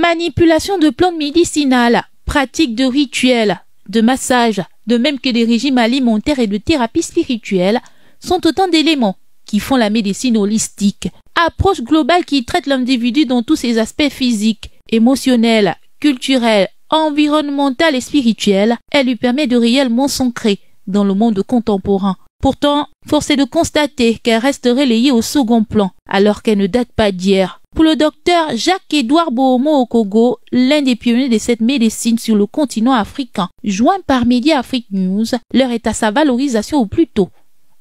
Manipulation de plantes médicinales, pratique de rituels, de massages, de même que des régimes alimentaires et de thérapie spirituelle sont autant d'éléments qui font la médecine holistique. Approche globale qui traite l'individu dans tous ses aspects physiques, émotionnels, culturels, environnementaux et spirituels. Elle lui permet de réellement s'ancrer dans le monde contemporain. Pourtant, force est de constater qu'elle reste relayée au second plan, alors qu'elle ne date pas d'hier. Pour le docteur Jacques-Édouard Bohomo-Okogo, l'un des pionniers de cette médecine sur le continent africain, joint par Media Afrique News, l'heure est à sa valorisation ou plutôt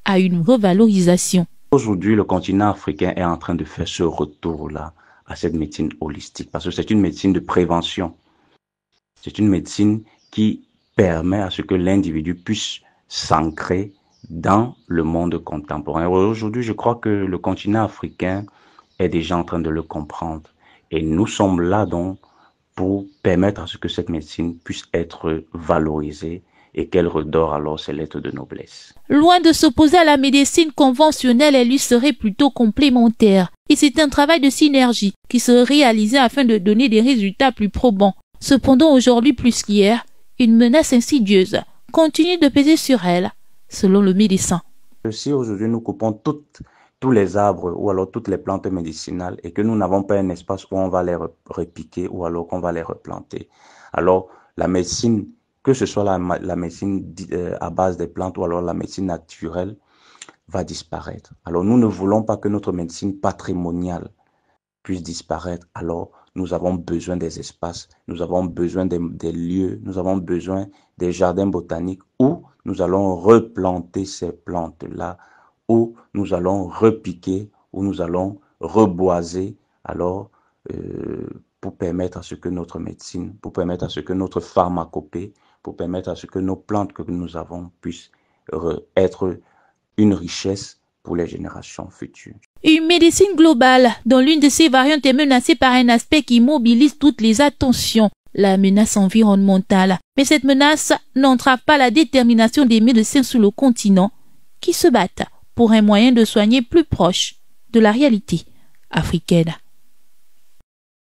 à une revalorisation. Aujourd'hui, le continent africain est en train de faire ce retour-là à cette médecine holistique parce que c'est une médecine de prévention. C'est une médecine qui permet à ce que l'individu puisse s'ancrer dans le monde contemporain. Aujourd'hui, je crois que le continent africain est déjà en train de le comprendre. Et nous sommes là donc pour permettre à ce que cette médecine puisse être valorisée et qu'elle redore alors ses lettres de noblesse. Loin de s'opposer à la médecine conventionnelle, elle lui serait plutôt complémentaire. Et c'est un travail de synergie qui se réalisait afin de donner des résultats plus probants. Cependant, aujourd'hui plus qu'hier, une menace insidieuse continue de peser sur elle, selon le médecin. Si aujourd'hui nous coupons tous les arbres ou alors toutes les plantes médicinales et que nous n'avons pas un espace où on va les repiquer ou alors qu'on va les replanter, alors la médecine, que ce soit la médecine à base des plantes ou alors la médecine naturelle, va disparaître. Alors nous ne voulons pas que notre médecine patrimoniale puisse disparaître. Alors nous avons besoin des espaces, nous avons besoin des lieux, nous avons besoin des jardins botaniques où nous allons replanter ces plantes-là, où nous allons repiquer, où nous allons reboiser, alors pour permettre à ce que notre médecine, pour permettre à ce que notre pharmacopée, pour permettre à ce que nos plantes que nous avons puissent être une richesse pour les générations futures. Une médecine globale, dont l'une de ses variantes est menacée par un aspect qui mobilise toutes les attentions, la menace environnementale. Mais cette menace n'entrave pas la détermination des médecins sur le continent qui se battent pour un moyen de soigner plus proche de la réalité africaine.